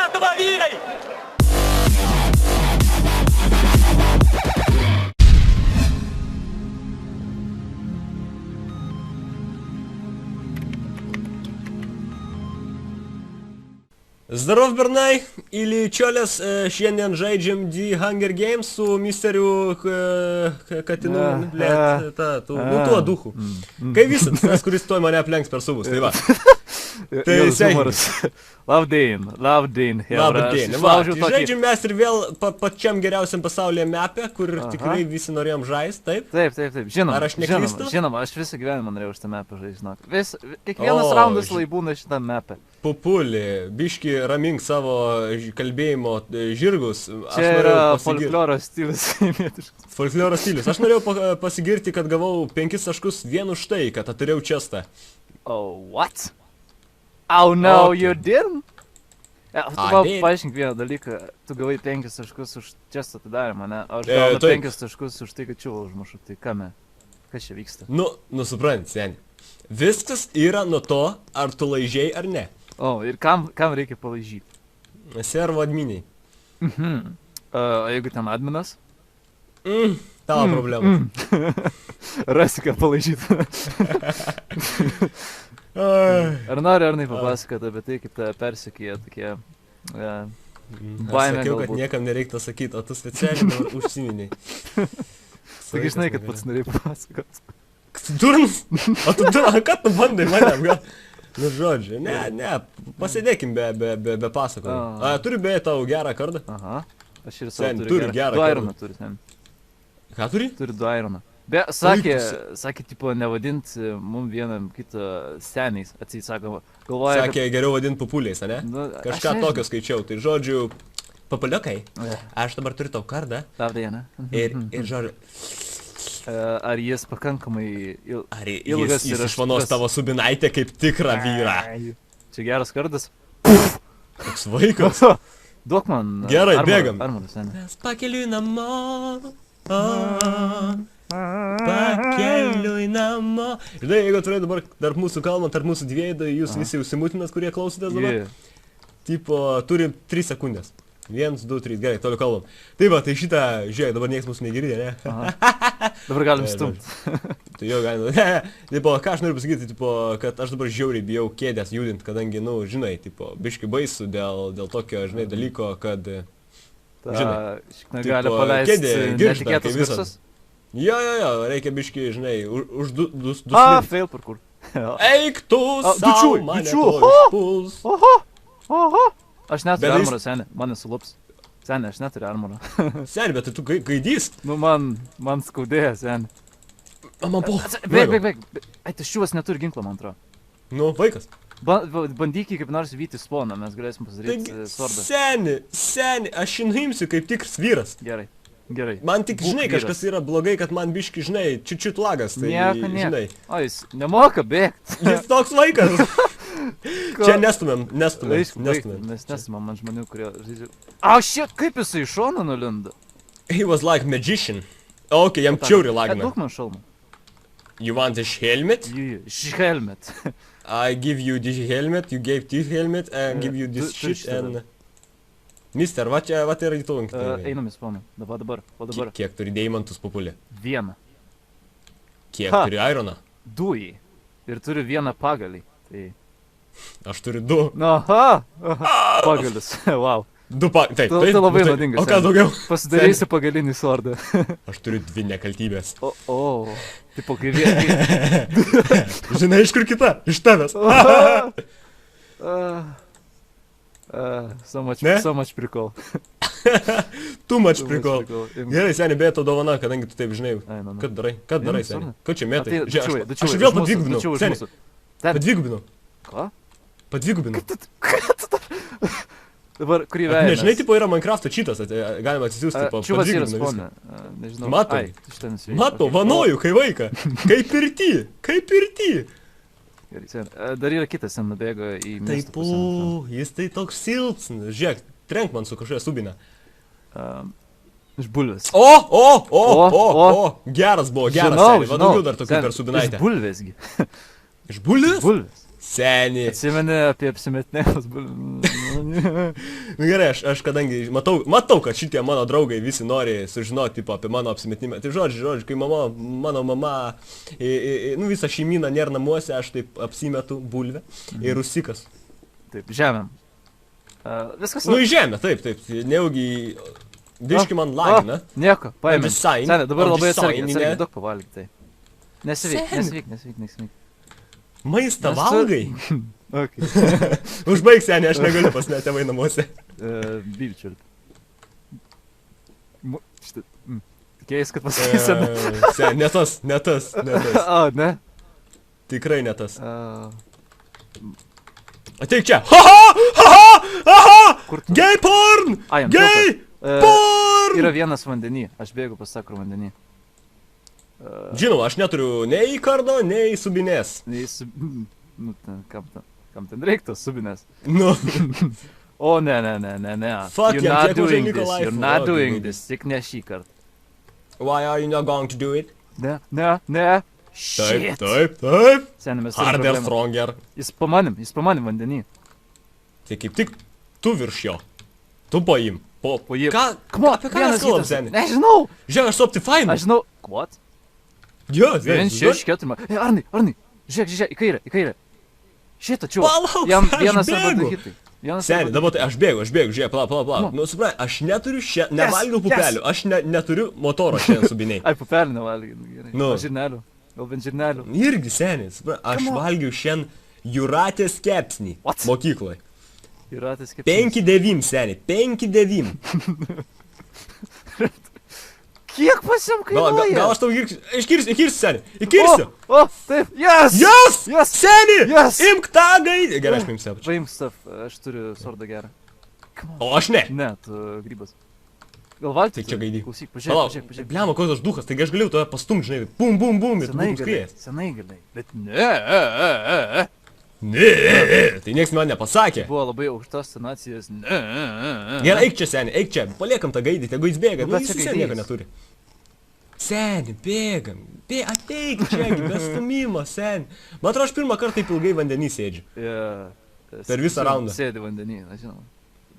Lietuva vyrai! Zdarov bernai, ili čiolės šiandien žaidžiam The Hunger Games su misteriu katinu, tuo duchu. Kai visas, tas, kuris tuoj mane aplenks per subus, tai va. Tai humoras. Labdien. Labdien. Žaidžiam mes ir vėl pačiam geriausiam pasaulyje mapę, kur tikrai visi norėjom žaist, taip? Taip. Žinoma, Ar aš neklystu? Žinoma, aš visą gyvenimą norėjau šitą mapę žaisti, žinok. Kiekvienas raundas lai būna šitą mapę. Pupulį, biški ramink savo kalbėjimo žirgus. Čia yra folkloro stilius. Folkloro stilius. Aš norėjau pasigirti, kad gavau 5 taškus vien už tai, kad turėjau čestą. Oh, what? Oh, no, you didn't? Paaiškink vieną dalyką, tu gavai 5 taškus už čestą atidarimą, ne? O aš gaunu 5 taškus už tai, kad čiulą užmušu, tai kame? Kas čia vyksta? Nu suprant, seni. Viskas yra nuo to, ar tu laižiai ar ne. O, ir kam reikia palaižyti? Servo adminiai. O jeigu ten adminas? Tavo problema. Rasi, ką palaižyti. Ar nori Arnai papasakoti apie tai, kaip tave persekioja tokie baimė Sakiau, kad galbūt? niekam nereiktų sakyti, o tu specialiai užsiminiai. Sakai, žinai, kad pats norėjai papasakoti. Durnas? O tu durnas, ką tu bandai mane apgal? Nu žodžiu, ne, pasėdėkim be pasakojimo. Turiu beje tau gerą kardą? Aha, aš ir Sen, savo turi turiu gerą Du kardą. ironą turi, sen. Ką turi? Turi 2 ironą. Be, sakė, tipo, nevadint mum vienam kitą seniais, atseit, sako, galvoja, Sakė, geriau vadint pupuliais, ne? Nu, Kažką aš tokio skaičiau, tai žodžiu, papuliokai, aš dabar turiu tau kardą Labdien. ir žodžiu, Ar jis pakankamai ar ilgas jis ir išvanos aštrus? tavo subinaitę kaip tikrą vyrą. Čia geras kardas. Toks vaikas. Duok man Gerai, bėgam. Armoras, sen. Mes pakeliui namo. Pakeliui namo. Žinai, jeigu turėjai dabar tarp mūsų kalbant, tarp mūsų dviejų, tai jūs visi užsimutinat, kurie klausotės dabar. Tipo, turim 3 sekundės. 1, 2, 3, gerai, toliau kalbam. Tai va, tai šitą, žiūrėk, dabar niekas mūsų negirdė, ne? Dabar galim stumti. Tai jau galim, tipo, ką aš noriu pasakyti, tipo, kad aš dabar žiauriai bijau kėdės judint, kadangi, nu, žinai, tipo, biški baisu dėl tokio, žinai, dalyko, kad, žinai, gali paleisti netikėtus garsus. Jo, reikia biški, žinai, uždusminti. Fail parkour. Eik tu sau, mane to išpuls. Oho. Aš neturiu Bet armoro, seni, mane sulups. Seni, aš neturiu armoro. Seni, bet tai tu gaidys. Nu, man skaudėjo, seni. Man po. Bėg. Ai, tas šiuvas neturi ginklo, man atrodo. Nu, vaikas. Bandyk kaip nors vyti spawną, mes galėsim pasidaryti svordą. Seni, aš nuimsiu kaip tikras vyras. Gerai. Man tik, žinai, kažkas yra blogai, kad man biški, žinai, čiut lagas, tai, žinai. O, jis nemoka bėgti. Jis toks vaikas. Čia nestumėm. Mes nestumėm man žmonių, kurie žaidžia. Shit, kaip jisai iš šono nulindo? He was like magician. Ok, jam čiauri lagina. Duok man šalmą. You want this helmet? Helmet. I give you this helmet, you gave this helmet, and give you this shit, and... Mister, va yra į tavo ankitą. Einam į spawną. Dabar. Kiek turi deimantus populė? 1. Kiek turi ironą? 2. Ir turiu 1 pagalį. Tai... Aš turiu 2. Aha! Pagalis, wow. 2 pagalį, taip. Tai labai naudingas. O ką daugiau? Pasidarysiu pagalinį svordą. Aš turiu 2 nekaltybės. Tipo, kai vien. Žinai, iš kur kita? Iš tavęs. So much prikol. Too much prikol. Gerai, seni, beje to dovana, kadangi tu taip žinai. Ką darai, seni? Ką čia metai? Aš vėl padvigubinau, seni. Padvigubinau. Ką? Padvigubinau. Dabar, kurį veidą? Nežinai, tipo yra Minecrafto cheatas, galima atsisiųsti, tipo, Čiuvas yra padvigubinau spawnė. viską. Nežinau. Matau, vanoju, kai vaiką. Kaip pirty. Gerai, sen. Dar yra kitas, sen nubėgo į miestą pusę. Jis tai toks silpsnas. Žiūrėk, trenk man su kažkokia subina. Iš bulvės. Geras buvo, geras. Žinau. Va daugiau dar tokių per subinaitę. Iš bulvėsgi. Iš bulvės? Bulvės. Seni. Atsimeni apie apsimetinėjimus. Gerai, aš kadangi matau, kad šitie mano draugai visi nori sužinoti tipo, apie mano apsimetimą. Tai žodžiu, kai mano mama, visa šeimyna nėra namuose, aš taip apsimetu bulvę ir rusikas. Taip, žemėm. Viskas. Nu, į žemę, taip. Neugi, biški man lagina. Nieko, paėmė. Seni, dabar labai atsargiai daug pavalgyti. Nesvyk. Maistą valgai? Okay. Užbaig, seni, aš negaliu pas ne tėvai namuose. Bilčiul. Tikėjus, kad pasakysi, ne? Seni, ne tas. O, ne? Tikrai ne tas. Ateik čia. Ha! Kur tu? Gay porn! Gay porn! Yra vienas vandenį. Aš bėgu pas sakrų vandenį. Žinoma, aš neturiu nei kardo, nei subinės. Nu, kam ten reiktų subinės? Nu. O, ne. Fuck, You're not doing this. Tik ne šį kartą. Why are you not going to do it? Ne. Shit. Taip. Seni, mes turim Harder, problemą. stronger. Jis pamanėm vandenį. Tai kaip tik tu virš jo. Tu paim. Paim. Apie ką mes kalbam, seni? Nežinau. Žiūrėk, aš su Optifine. Aš žinau. What? Jo, 1, 6, 4. Arnai. Žiūrėk, į kairę. Šitą čiū. Palauk, Jam aš vienas arba bėgu. du hitai. Seni, dabar tai aš bėgu, žiūrėk, pala. Nu, suprai, aš neturiu nevalgiau pupelių, aš neturiu motoro šiandien subiniai. Ai, pupelį nevalgiau, gerai. Nu. Žirnelių. Gal bent žirnelių. Irgi, seni, suprai, aš valgiau šiandien Jūratės kepsnį What? mokykloje. Jūratės kaip... 5-9, seni, 5-9. Kiek pasiam kainuoja? Gal aš tau įkirsiu, seni, įkirsiu. O, taip, yes! Yes! Seni! Yes! Imk tą gaidį. Gerai, aš paimsiu apačią. Paimk stuff, aš turiu sordą gerą. O aš ne. Ne, tu grybas. Gal valtis? Tai čia gaidį. Klausyk, Palauk, pažiūrėk. bliamo, koks aš duchas, taigi aš galėjau tave pastumti, žinai, bum, ir tu būtum skriejęs. Senai galėjai, bet ne. Ne, tai nieks man nepasakė. Buvo labai aukštos tonacijos. Ne. Gerai, eik čia, seni, eik čia, paliekam tą gaidį, tegu jis bėga, Nu, nu bet jis čia vis gaidys. nieko neturi. Seni, bėgam, ateik čia, be stumimo, seni. Man atrodo, aš pirmą kartą taip ilgai vandenį sėdžiu. Per visą raundą. Sėdi vandenį, aš žinau.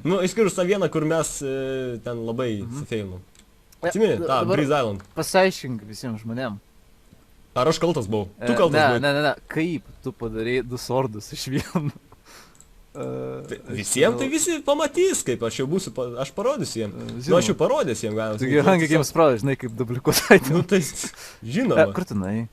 Nu, išskyrus tą vieną, kur mes ten labai sufeinom. Atsimeni, tą Breeze Island. Pasaiškink visiems žmonėm. Ar aš kaltas buvau? Tu kaltas buvai. Ne. Kaip tu padarei 2 sordus iš vieno? Visiems tai visi pamatys, kaip aš jau būsiu, aš parodysiu jiems. Nu, aš jau parodysiu jiems, galima. Taigi, Hunger Games Pro, žinai, kaip dublikuoti. Nu, tai žinoma. Kur tu nai?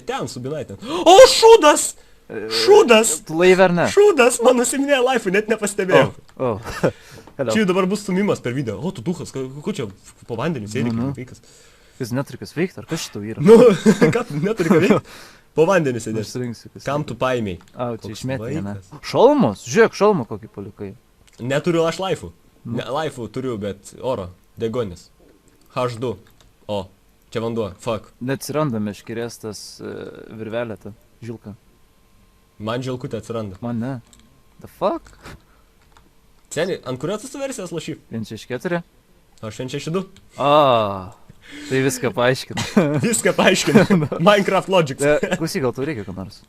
Ten, subinai ten. O, šūdas! Šūdas! Tu laivė ar ne? Šūdas! Man nusiminėjo laifų, net nepastebėjau. O. Čia jau dabar bus stumimas per video. O, tu duchas, ku čia po vandeniu sėdi, kaip vaikas. Kas neturi kas veikti, ar kas šitau yra? Nu, ką tu neturi ką veikti? Po vandeniu sėdės. Kam tu paimiai? A, čia išmetė, ne? Šalmus? Žiūrėk, šalmą kokį palikai. Neturiu aš laifų. Laifų turiu, bet oro. Degonis. H2. O, čia vanduo. Fuck. Neatsiranda meškerės tas virvelė, ta žilka. Man žilkutė atsiranda. Man ne. The fuck? Seni, ant kurios tu versijos lašyp? 1.6.4? Aš 1.6.2. Tai viską paaiškina. Viską paaiškina. Minecraft Logics. Klausyk, gal tu reikia ką nors?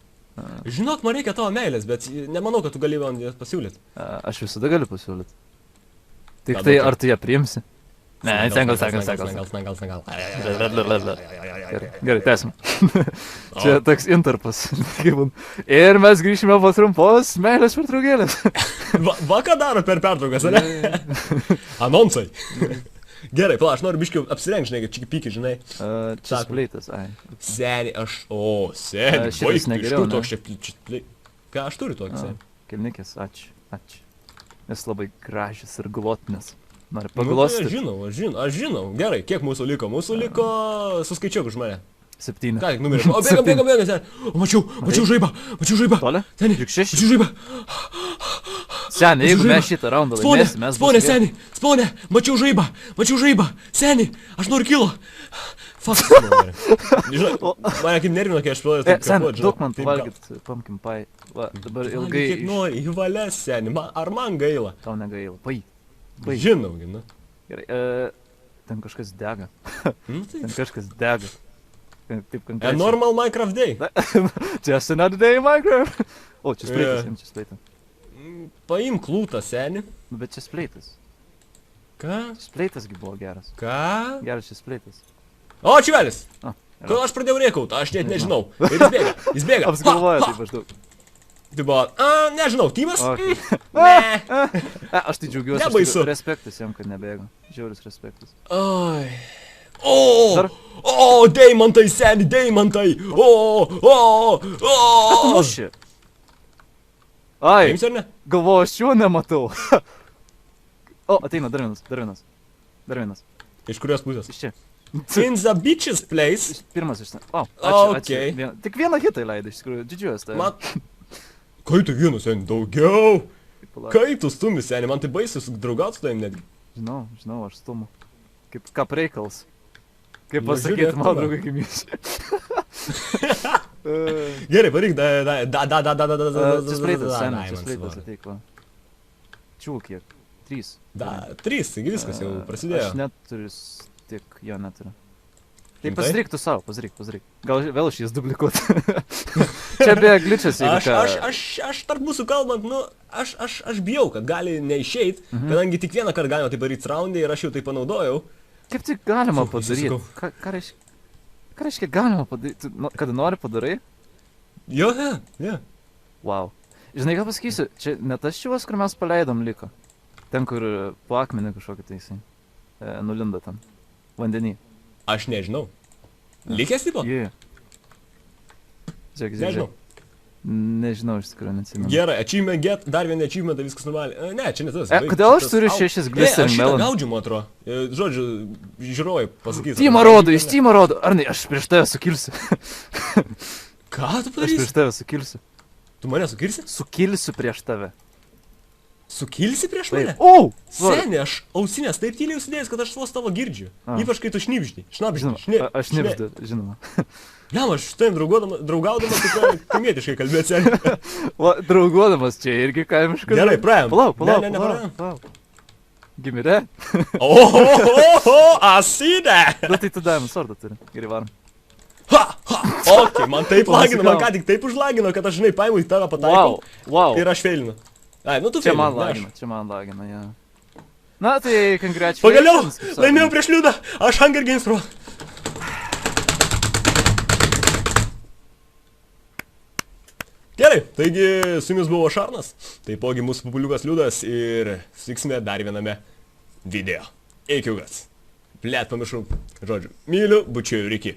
Žinok, man reikia tavo meilės, bet nemanau, kad tu gali man jas pasiūlyti. Aš visada galiu pasiūlyti. Tik tai, ar tu ją priimsi? Ne, stengal. Gerai, tęsim. Čia toks interpas. Ir mes grįšime po trumpos meilės pertraukėlės. Va ką daro per pertraukas, ne? Anonsai. Gerai, pala, aš noriu biškiau apsirengti, žinai, kaip čikipiki, žinai. Čia spleitas, ai. Seni, seni, šitas negeriau, ne? Toks čia ką aš turiu tokį, seni? Kelnikės, ačiū. Nes labai gražias ir glotines. Nori Nu, tai paglostyti? aš žinau. Gerai, kiek mūsų liko? Mūsų liko, suskaičiuok už mane. 7. Ką tik numirė? O, bėgam, seni. O, mačiau žaibą. Toli? Seni, Juk 6. mačiau žaibą. Seni, jeigu mes šitą raundą laimėsim, mes Spaunė, seni, spaunė, mačiau žaibą. Seni, aš noriu kilo. Fuck. Žinai, mane kaip nervino, kai aš pradėjau taip Seni, kapuot, duok man pavalgyt pumpkin pie. Va, dabar ilgai... Kiek nori, į valės, seni, ar man gaila? Tau negaila. Pai. Žinau, gina. Gerai, ten kažkas dega. Nu, tai. Ten kažkas dega. Taip A konkrečiai. normal Minecraft day. Just another day in Minecraft. O, čia spleitas, Jo. čia spleitas. Paim klūtą, seni. Nu, bet čia spleitas. Ką? Spleitasgi buvo geras. Ką? Geras čia spleitas. O, čiuvelis. O, Kodėl aš pradėjau rėkaut, aš net nežinau. Ir jis bėga. apsigalvoja taip maždaug. Tai buvo, nežinau, Timas? Okay. Ne. Aš tai džiaugiuosi, Nebaisu. Respektas jam, kad nebėgo. Žiauris respektas. Oi. Dar? O, deimantai, seni, deimantai. O. Tu muši. Ai, Jums ar ne? galvoju, aš jo nematau. O, ateina, dar vienas. Iš kurios pusės? Iš čia. In the bitches place. Pirmas iš ten. O, ačiū. Okay. Tik vieną hitą įleidai, iš tikrųjų, didžiuojas tai. Kai tu vienas, seni, daugiau. Kai tu stumi, seni, man tai baisu draugauti su tavim netgi. Žinau, aš stumu. Kaip reikals. Kaip Nu, pasakyti, žiūrėk, mano tada. draugai kaip jūs. Gerai, pareik, Čia spleitas, seniai, čia spleitas ateik, va. Čiū kiek? 3. 3, taigi viskas jau prasidėjo. Aš neturiu, tik jo neturiu. Tai Rimtai? pasidaryk tu savo, pasidaryk. Gal vėl aš jas duplikuot. Čia beje gličias, jeigu ką. Aš tarp mūsų kalbant, nu, aš bijau, kad gali neišeit, kadangi tik vieną kartą galima tai padaryti raundį ir aš jau tai panaudojau. Kaip tai galima Čia, padaryti? įsisukau. Ką reiškia galima padaryti? Kada nori padarai? Jo, ne. Wow. Žinai, ką pasakysiu, čia ne tas čiuvas, kur mes paleidom liko. Ten, kur po akmenį kažkokį tai jisai nulindo ten. Vandenį. Aš nežinau. Likęs tipo? Jie. Žiūrėk. Nežinau. Nežinau, iš tikrųjų, neatsimenu. Gerai, achievement get, dar vieną achievementą viskas nuvalė. Ne, čia ne tas. Kodėl aš turiu 6 glistening Aš šitą melon? gaudžiu, man atrodo. Žodžiu, žiūrovai pasakys. Tyma rodo, jis Tyma rodo. Arnai, aš prieš tave sukilsiu. Ką tu Aš padarysi? prieš tave sukilsiu. Tu mane sukirsi? Sukilsiu prieš tave. Sukilsi prieš mane? O! Seni, aš ausinės taip tyliai užsidėjęs, kad aš vos tavo girdžiu. Ypač kai tu šnipždi. Žinoma, aš nebždu, žinoma. Ne, aš su tavim draugaudamas tik kaimietiškai kalbėt, seni. Va, drauguodamas čia irgi kaimiškas. Gerai, praėjom. Palauk. Gimire. I see that. Na tai tu davim sordą turi. Gerai, varom. Ok, man taip lagino, man ką tik taip užlagino, kad aš žinai paimu į tave pataikau. Wow. Ir aš feilinu. Ai, nu tu Čia feilinu. man lagina, ja. Na tai congratulations. Pagaliau, kaip sakoma. laimėjau prieš Liudą. Aš Hunger Games pro. Gerai, taigi su jumis buvo Šarnas, taipogi mūsų populiukas Liudas ir susitiksime dar viename video. Iki kas. Blet, pamiršau. Žodžiu, myliu, bučiu ir iki.